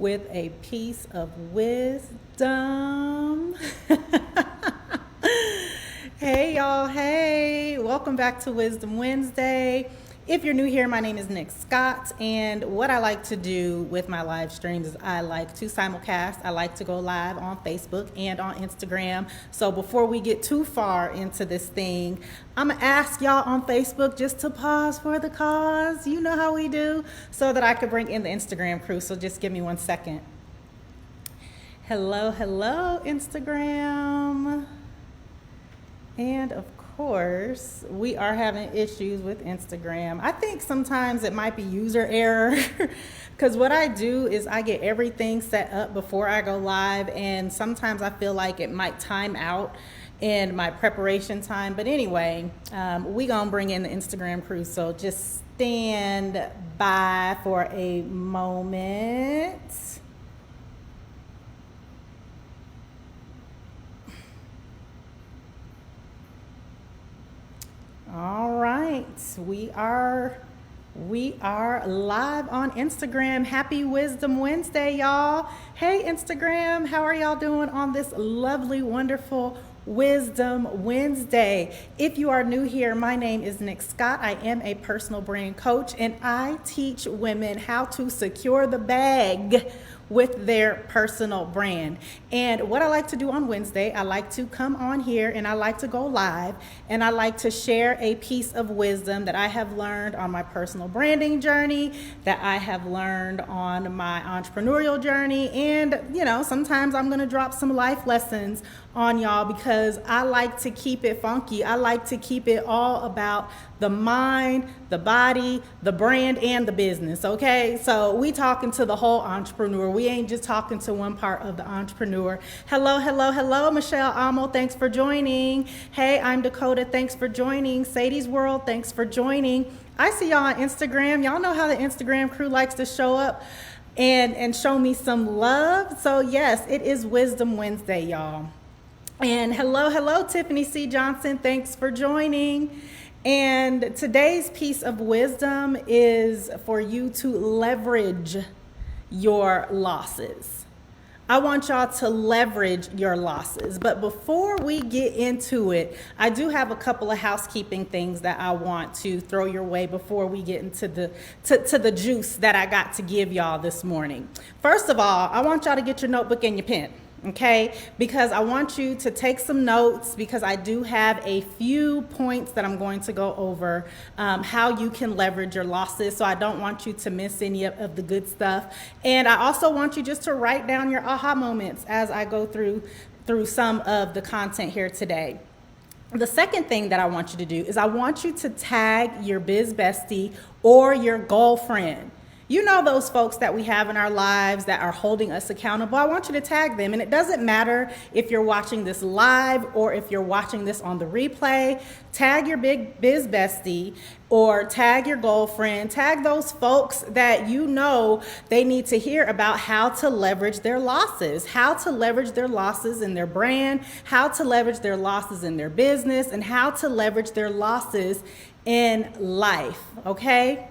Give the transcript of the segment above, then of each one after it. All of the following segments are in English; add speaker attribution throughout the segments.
Speaker 1: with a piece of wisdom. Hey y'all, hey, welcome back to Wisdom Wednesday. If you're new here, my name is Nick Scott, and what I like to do with my live streams is I like to simulcast. I like to go live on Facebook and on Instagram. So before we get too far into this thing, I'm gonna ask y'all on Facebook just to pause for the cause. You know how we do, so that I could bring in the Instagram crew. So just give me 1 second. Hello, Instagram. And of course, we are having issues with Instagram. I think sometimes it might be user error because what I do is I get everything set up before I go live, and sometimes I feel like it might time out in my preparation time. But anyway, we gonna bring in the Instagram crew, so just stand by for a moment. All right, we are live on Instagram. Happy Wisdom Wednesday, y'all. Hey, Instagram, how are y'all doing on this lovely, wonderful Wisdom Wednesday? If you are new here, my name is Nick Scott. I am a personal brand coach, and I teach women how to secure the bag with their personal brand. And what I like to do on Wednesday, I like to come on here and I like to go live and I like to share a piece of wisdom that I have learned on my personal branding journey, that I have learned on my entrepreneurial journey. And sometimes I'm gonna drop some life lessons on y'all because I like to keep it funky. I like to keep it all about the mind, the body, the brand, and the business, okay? So we talking to the whole entrepreneur. We ain't just talking to one part of the entrepreneur. Hello, Michelle Amo, thanks for joining. Hey, I'm Dakota, thanks for joining. Sadie's World, thanks for joining. I see y'all on Instagram. Y'all know how the Instagram crew likes to show up and show me some love. So yes, it is Wisdom Wednesday, y'all. And hello, Tiffany C. Johnson, thanks for joining. And today's piece of wisdom is for you to leverage your losses. I want y'all to leverage your losses. But before we get into it, I do have a couple of housekeeping things that I want to throw your way before we get into the juice that I got to give y'all this morning. First of all, I want y'all to get your notebook and your pen. Okay, because I want you to take some notes because I do have a few points that I'm going to go over how you can leverage your losses. So I don't want you to miss any of the good stuff. And I also want you just to write down your aha moments as I go through some of the content here today. The second thing that I want you to do is I want you to tag your biz bestie or your girlfriend. You know those folks that we have in our lives that are holding us accountable. I want you to tag them. And it doesn't matter if you're watching this live or if you're watching this on the replay. Tag your big biz bestie or tag your girlfriend. Tag those folks that you know they need to hear about how to leverage their losses, how to leverage their losses in their brand, how to leverage their losses in their business, and how to leverage their losses in life, okay?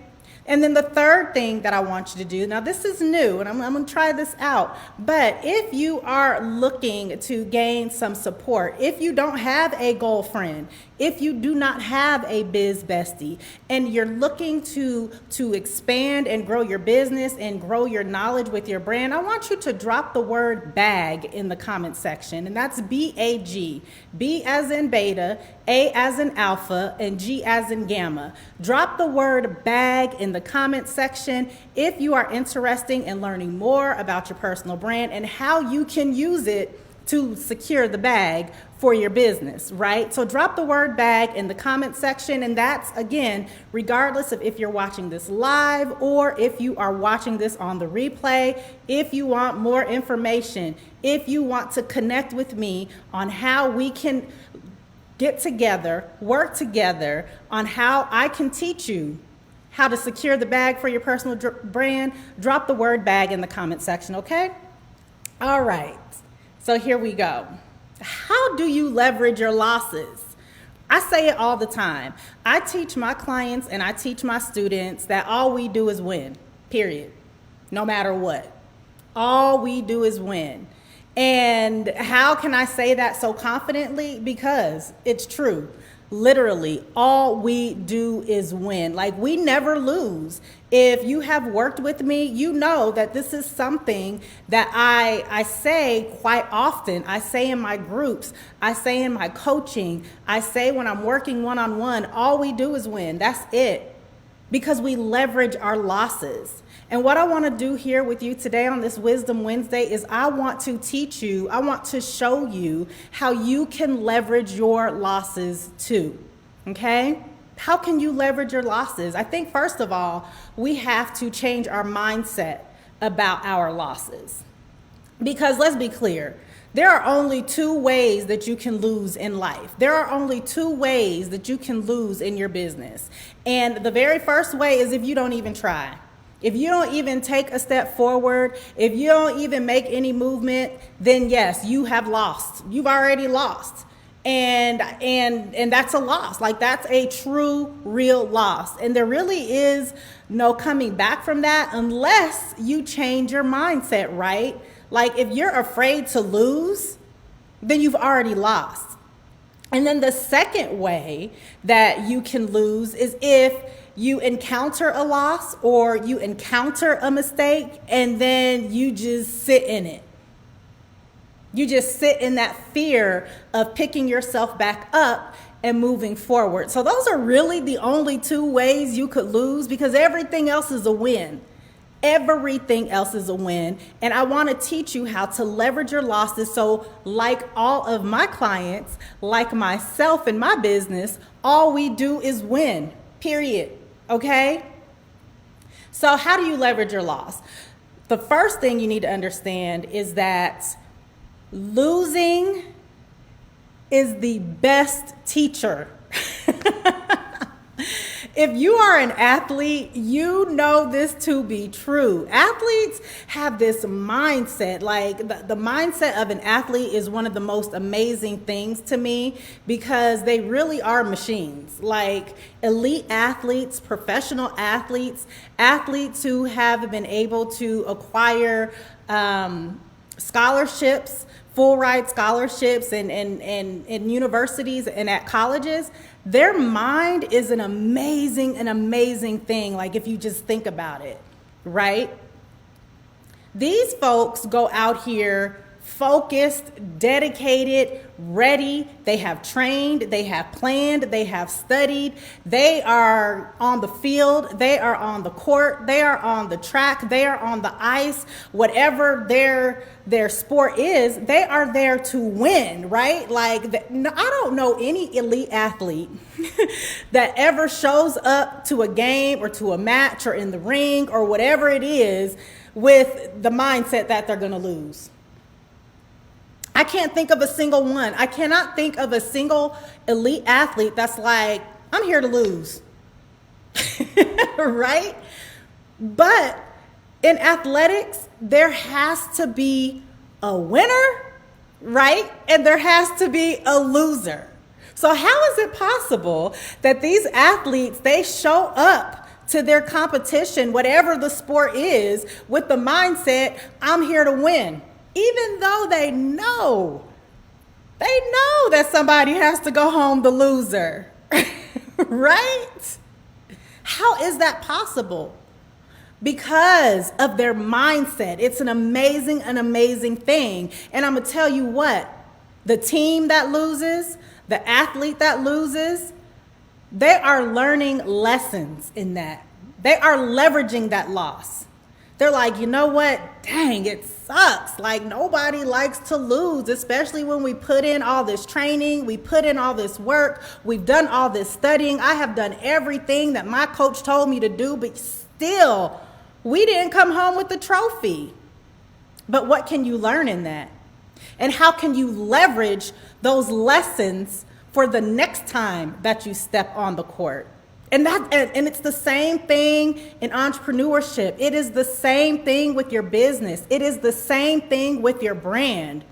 Speaker 1: And then the third thing that I want you to do, now this is new and I'm going to try this out, but if you are looking to gain some support, if you don't have a girlfriend, if you do not have a biz bestie and you're looking to expand and grow your business and grow your knowledge with your brand, I want you to drop the word bag in the comment section. And that's B-A-G, B as in beta, A as in alpha, and G as in gamma. Drop the word bag in the comment section if you are interested in learning more about your personal brand and how you can use it to secure the bag for your business, right? So drop the word bag in the comment section, and that's, again, regardless of if you're watching this live or if you are watching this on the replay. If you want more information, if you want to connect with me on how we can get together, work together on how I can teach you how to secure the bag for your personal brand, drop the word bag in the comment section, okay? All right. So here we go. How do you leverage your losses? I say it all the time. I teach my clients and I teach my students that all we do is win, period, no matter what. All we do is win. And how can I say that so confidently? Because it's true. Literally, all we do is win. Like, we never lose. If you have worked with me, you know that this is something that I say quite often. I say in my groups, I say in my coaching, I say when I'm working one-on-one, all we do is win. That's it. Because we leverage our losses. And what I want to do here with you today on this Wisdom Wednesday is I want to teach you, I want to show you how you can leverage your losses too. Okay? How can you leverage your losses? I think first of all, we have to change our mindset about our losses. Because let's be clear, there are only two ways that you can lose in life. There are only two ways that you can lose in your business. And the very first way is if you don't even try. If you don't even take a step forward, if you don't even make any movement, then yes, you have lost. You've already lost. And that's a loss. Like, that's a true, real loss. And there really is no coming back from that unless you change your mindset, right? Like, if you're afraid to lose, then you've already lost. And then the second way that you can lose is if you encounter a loss or you encounter a mistake and then you just sit in it. You just sit in that fear of picking yourself back up and moving forward. So those are really the only two ways you could lose, because everything else is a win. Everything else is a win. And I want to teach you how to leverage your losses. So like all of my clients, like myself and my business, all we do is win, period. Okay? So how do you leverage your loss? The first thing you need to understand is that losing is the best teacher. If you are an athlete, you know this to be true. Athletes have this mindset. Like, the mindset of an athlete is one of the most amazing things to me, because they really are machines. Like, elite athletes, professional athletes, athletes who have been able to acquire scholarships, full ride scholarships in universities and at colleges. Their mind is an amazing thing. Like, if you just think about it, right? These folks go out here focused, dedicated, ready. They have trained, they have planned, they have studied. They are on the field, they are on the court, they are on the track, they are on the ice. Whatever their sport is, they are there to win, right? Like, I don't know any elite athlete that ever shows up to a game or to a match or in the ring or whatever it is with the mindset that they're going to lose. I can't think of a single one. I cannot think of a single elite athlete that's like, I'm here to lose, right? But in athletics, there has to be a winner, right? And there has to be a loser. So how is it possible that these athletes, they show up to their competition, whatever the sport is, with the mindset, I'm here to win? Even though they know that somebody has to go home the loser, right? How is that possible? Because of their mindset. It's an amazing thing. And I'm going to tell you what, the team that loses, the athlete that loses, they are learning lessons in that. They are leveraging that loss. They're like, you know what? Dang, it sucks. Like, nobody likes to lose, especially when we put in all this training, we put in all this work, we've done all this studying. I have done everything that my coach told me to do, but still, we didn't come home with the trophy. But what can you learn in that? And how can you leverage those lessons for the next time that you step on the court? And it's the same thing in entrepreneurship. It is the same thing with your business. It is the same thing with your brand.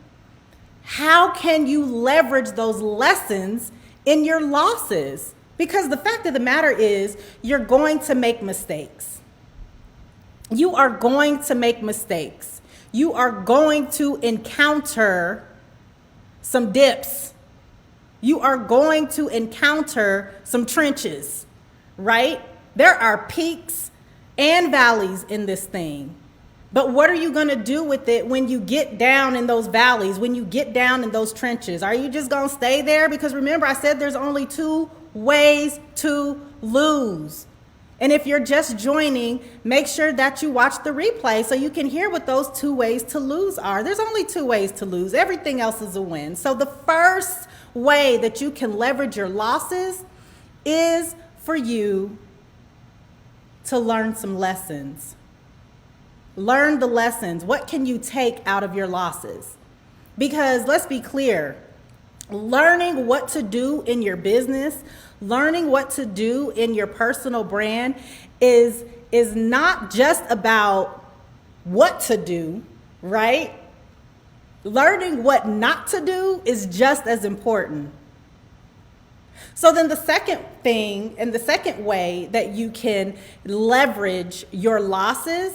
Speaker 1: How can you leverage those lessons in your losses? Because the fact of the matter is, you're going to make mistakes. You are going to make mistakes. you are going to encounter some dips. You are going to encounter some trenches, right? There are peaks and valleys in this thing. But what are you going to do with it when you get down in those valleys, when you get down in those trenches? Are you just going to stay there? Because remember, I said there's only 2 ways to lose. And if you're just joining, make sure that you watch the replay so you can hear what those 2 ways to lose are. There's only 2 ways to lose. Everything else is a win. So the first way that you can leverage your losses is for you to learn some lessons. Learn the lessons. What can you take out of your losses? Because let's be clear, learning what to do in your business, learning what to do in your personal brand is not just about what to do, right? Learning what not to do is just as important. So then the second thing and the second way that you can leverage your losses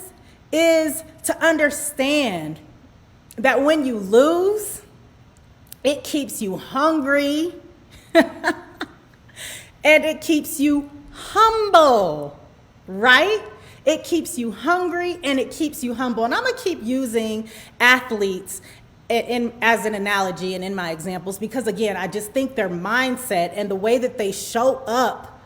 Speaker 1: is to understand that when you lose, it keeps you hungry and it keeps you humble, right? It keeps you hungry and it keeps you humble. And I'm going to keep using athletes as an analogy and in my examples because, again, I just think their mindset and the way that they show up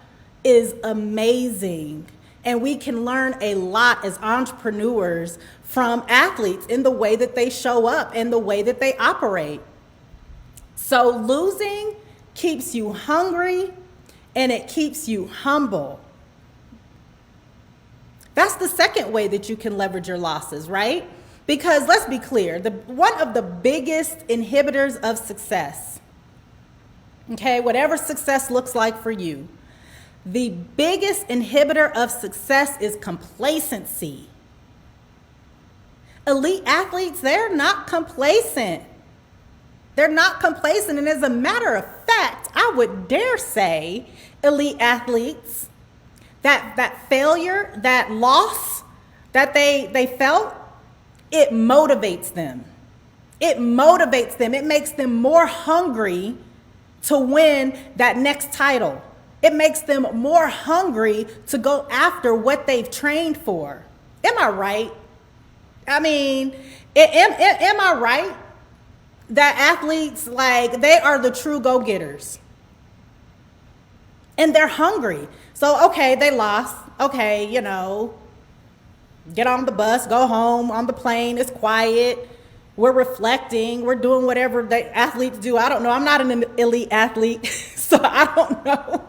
Speaker 1: is amazing. And we can learn a lot as entrepreneurs from athletes in the way that they show up and the way that they operate. So losing keeps you hungry and it keeps you humble. That's the second way that you can leverage your losses, right? Because let's be clear, one of the biggest inhibitors of success, okay, whatever success looks like for you, the biggest inhibitor of success is complacency. Elite athletes, they're not complacent. They're not complacent. And as a matter of fact, I would dare say elite athletes, that failure, that loss that they felt, it motivates them. It motivates them. It makes them more hungry to win that next title. It makes them more hungry to go after what they've trained for. Am I right? I mean, am I right that athletes, like, they are the true go-getters? And they're hungry. So, okay, they lost. Okay, get on the bus, go home, on the plane, it's quiet. We're reflecting. We're doing whatever the athletes do. I don't know. I'm not an elite athlete, so I don't know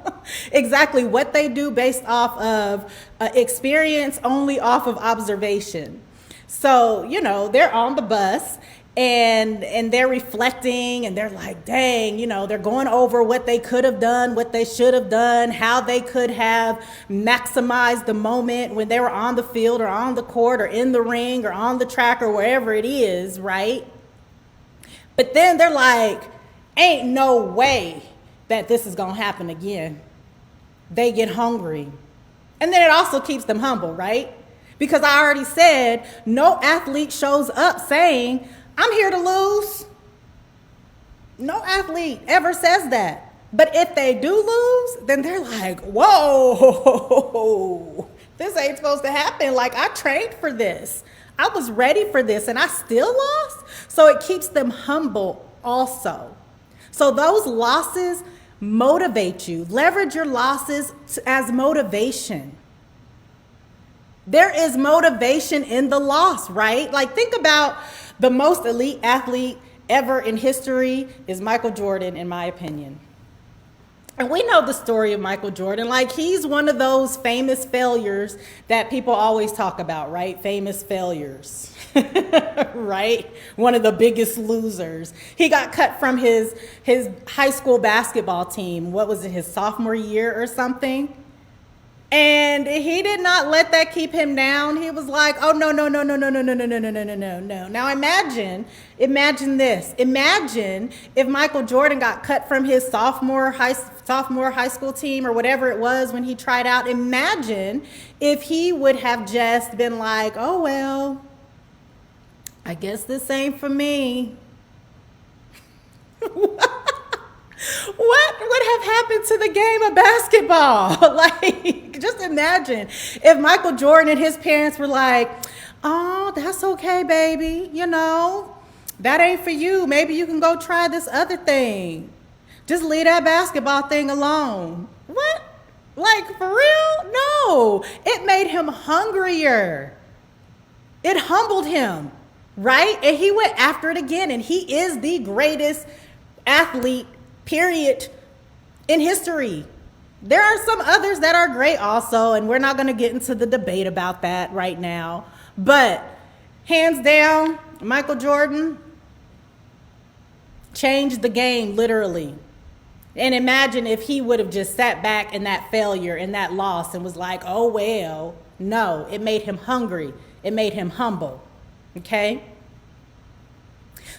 Speaker 1: exactly what they do based off of experience, only off of observation. So, they're on the bus and they're reflecting and they're like, dang, they're going over what they could have done, what they should have done, how they could have maximized the moment when they were on the field or on the court or in the ring or on the track or wherever it is, right? But then they're like, ain't no way that this is going to happen again. They get hungry. And then it also keeps them humble, right? Because I already said, no athlete shows up saying, I'm here to lose. No athlete ever says that. But if they do lose, then they're like, whoa, this ain't supposed to happen. Like, I trained for this. I was ready for this and I still lost. So it keeps them humble also. So those losses motivate you. Leverage your losses as motivation. There is motivation in the loss, right? Like, think about the most elite athlete ever in history is Michael Jordan, in my opinion. And we know the story of Michael Jordan. Like, he's one of those famous failures that people always talk about, right? Famous failures, right? One of the biggest losers. He got cut from his high school basketball team. What was it, his sophomore year or something? And he did not let that keep him down. He was like, oh, no. Now imagine this. Imagine if Michael Jordan got cut from his sophomore high school team or whatever it was when he tried out. Imagine if he would have just been like, oh, well, I guess this ain't for me. What would have happened to the game of basketball? Like, just imagine if Michael Jordan and his parents were like, oh, that's okay, baby. You know, that ain't for you. Maybe you can go try this other thing. Just leave that basketball thing alone. What? Like, for real? No. It made him hungrier. It humbled him, right? And he went after it again. And he is the greatest athlete, period, in history. There are some others that are great also, and we're not going to get into the debate about that right now. But hands down, Michael Jordan changed the game, literally. And imagine if he would have just sat back in that failure and that loss and was like, oh, well. No, it made him hungry. It made him humble. Okay?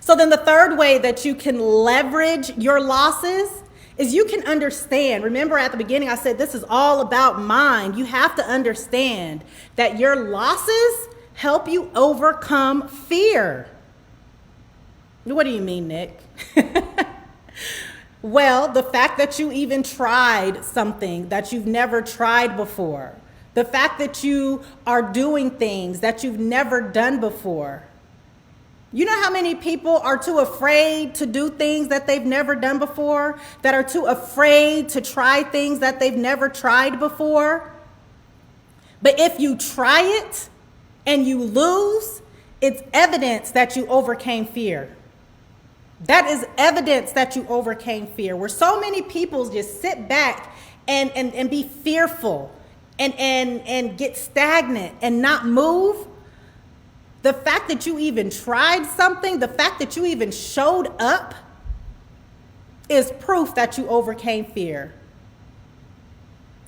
Speaker 1: So then the third way that you can leverage your losses is you can understand. Remember at the beginning I said this is all about mind. You have to understand that your losses help you overcome fear. What do you mean, Nick? Well, the fact that you even tried something that you've never tried before, the fact that you are doing things that you've never done before. You know how many people are too afraid to do things that they've never done before, that are too afraid to try things that they've never tried before? But if you try it and you lose, it's evidence that you overcame fear. That is evidence that you overcame fear. Where so many people just sit back and be fearful and get stagnant and not move. The fact that you even tried something, the fact that you even showed up is proof that you overcame fear.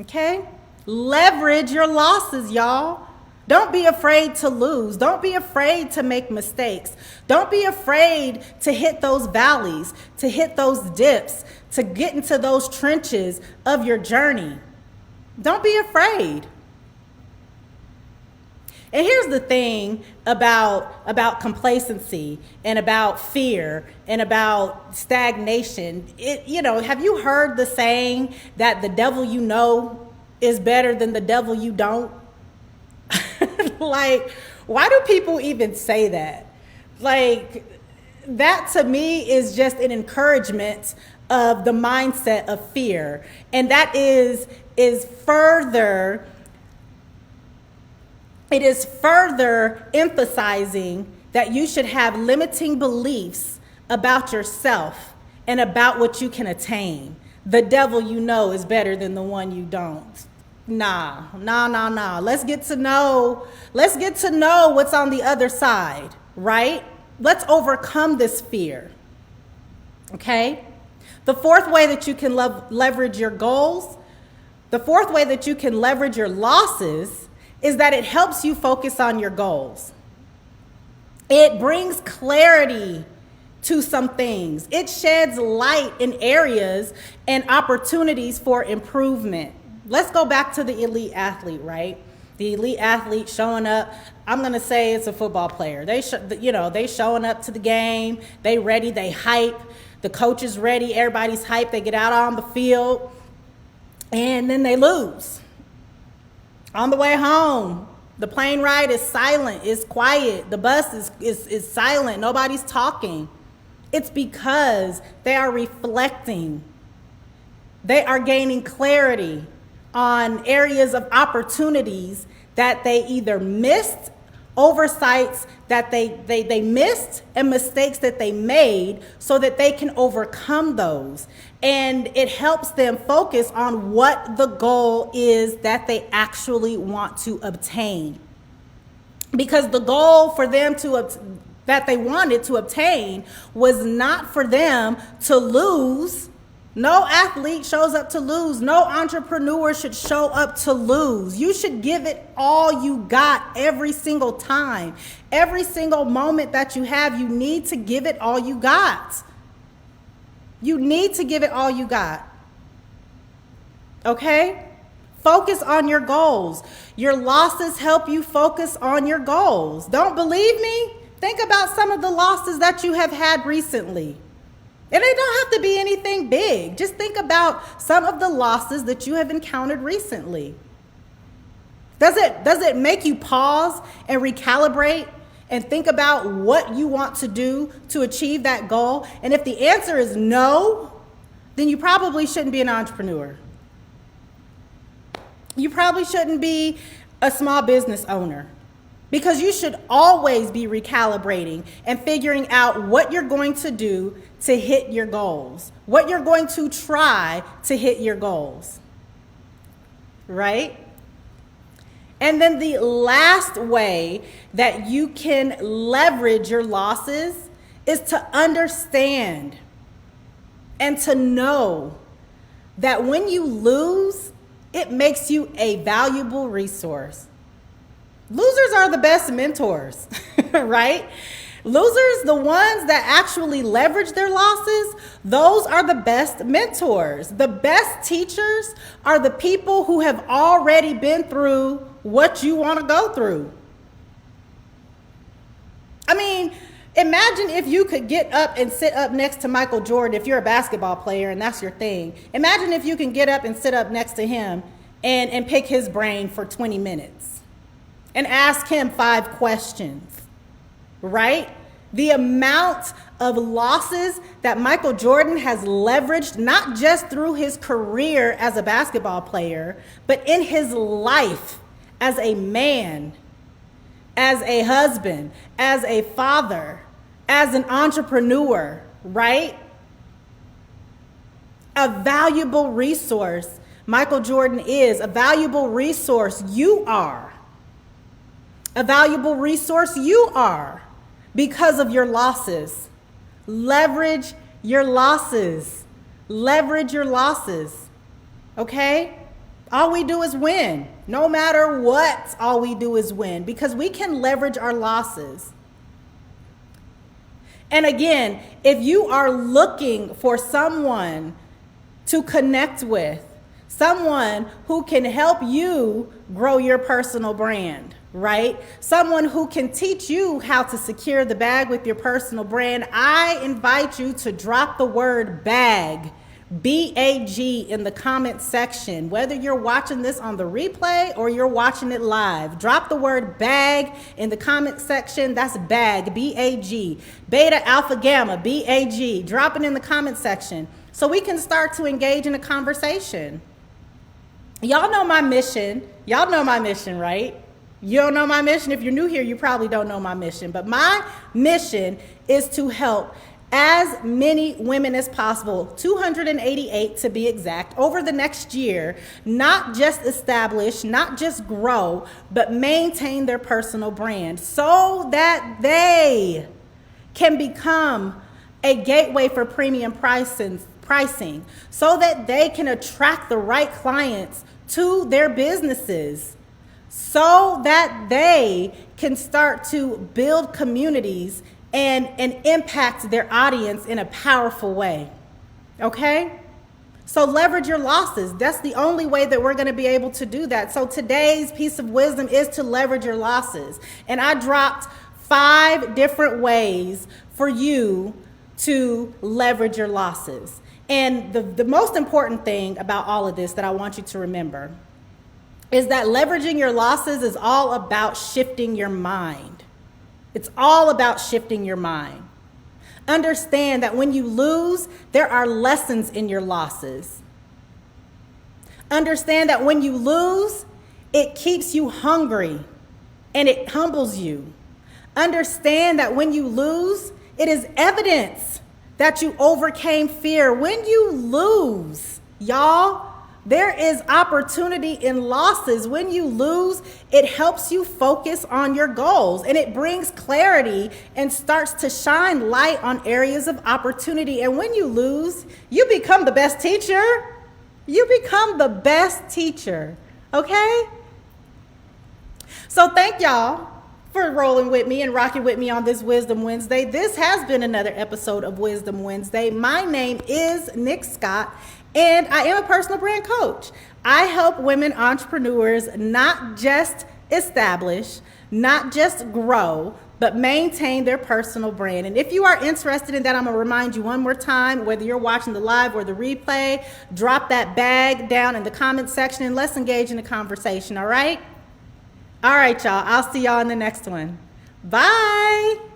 Speaker 1: Okay? Leverage your losses, y'all. Don't be afraid to lose. Don't be afraid to make mistakes. Don't be afraid to hit those valleys, to hit those dips, to get into those trenches of your journey. Don't be afraid. And here's the thing about complacency and about fear and about stagnation. Have you heard the saying that the devil you know is better than the devil you don't? Like, why do people even say that? Like, that to me is just an encouragement of the mindset of fear. And that is further emphasizing that you should have limiting beliefs about yourself and about what you can attain. The devil you know is better than the one you don't. Nah. Let's get to know what's on the other side, right? Let's overcome this fear. Okay? The fourth way that you can leverage your goals, the fourth way that you can leverage your losses is that it helps you focus on your goals. It brings clarity to some things. It sheds light in areas and opportunities for improvement. Let's go back to the elite athlete, right? The elite athlete showing up. I'm going to say it's a football player. They showing up to the game. They ready. They hype. The coach is ready. Everybody's hyped. They get out on the field. And then they lose. On the way home, the plane ride is silent. It's quiet. The bus is silent. Nobody's talking. It's because they are reflecting. They are gaining clarity on areas of opportunities that they either missed, oversights that they missed, and mistakes that they made, so that they can overcome those. And it helps them focus on what the goal is that they actually want to obtain. Because the goal for them that they wanted to obtain was not for them to lose. No athlete shows up to lose. No entrepreneur should show up to lose. You should give it all you got every single time. Every single moment that you have, you need to give it all you got. You need to give it all you got. Okay? Focus on your goals. Your losses help you focus on your goals. Don't believe me? Think about some of the losses that you have had recently. And they don't have to be anything big. Just think about some of the losses that you have encountered recently. Does it make you pause and recalibrate and think about what you want to do to achieve that goal? And if the answer is no, then you probably shouldn't be an entrepreneur. You probably shouldn't be a small business owner, because you should always be recalibrating and figuring out what you're going to do to hit your goals, what you're going to try to hit your goals, right? And then the last way that you can leverage your losses is to understand and to know that when you lose, it makes you a valuable resource. Losers are the best mentors, right? Losers, the ones that actually leverage their losses, those are the best mentors. The best teachers are the people who have already been through what you want to go through. I mean, imagine if you could get up and sit up next to Michael Jordan, if you're a basketball player and that's your thing. Imagine if you can get up and sit up next to him and pick his brain for 20 minutes and ask him 5 questions, right? The amount of losses that Michael Jordan has leveraged, not just through his career as a basketball player, but in his life as a man, as a husband, as a father, as an entrepreneur, right? A valuable resource. Michael Jordan is a valuable resource. You are a valuable resource. You are, because of your losses. Leverage your losses. Leverage your losses. Okay? All we do is win. No matter what, all we do is win, because we can leverage our losses. And again, if you are looking for someone to connect with, someone who can help you grow your personal brand, right? Someone who can teach you how to secure the bag with your personal brand, I invite you to drop the word bag, B-A-G, in the comment section. Whether you're watching this on the replay or you're watching it live, drop the word bag in the comment section. That's bag, B-A-G. Beta, alpha, gamma, B-A-G. Drop it in the comment section so we can start to engage in a conversation. Y'all know my mission. Y'all know my mission, right? You don't know my mission? If you're new here, you probably don't know my mission. But my mission is to help as many women as possible, 288 to be exact, over the next year, not just establish, not just grow, but maintain their personal brand so that they can become a gateway for premium pricing, so that they can attract the right clients to their businesses, so that they can start to build communities and impact their audience in a powerful way. Okay? So leverage your losses. That's the only way that we're going to be able to do that. So today's piece of wisdom is to leverage your losses. And I dropped 5 different ways for you to leverage your losses. And the most important thing about all of this that I want you to remember is that leveraging your losses is all about shifting your mind. It's all about shifting your mind. Understand that when you lose, there are lessons in your losses. Understand that when you lose, it keeps you hungry and it humbles you. Understand that when you lose, it is evidence that you overcame fear. When you lose, y'all, there is opportunity in losses. When you lose, it helps you focus on your goals, and it brings clarity and starts to shine light on areas of opportunity. And when you lose, you become the best teacher. You become the best teacher, okay? So thank y'all for rolling with me and rocking with me on this Wisdom Wednesday. This has been another episode of Wisdom Wednesday. My name is Nick Scott, and I am a personal brand coach. I help women entrepreneurs not just establish, not just grow, but maintain their personal brand. And if you are interested in that, I'm gonna remind you one more time, whether you're watching the live or the replay, drop that bag down in the comment section and let's engage in a conversation, all right? All right, y'all, I'll see y'all in the next one. Bye.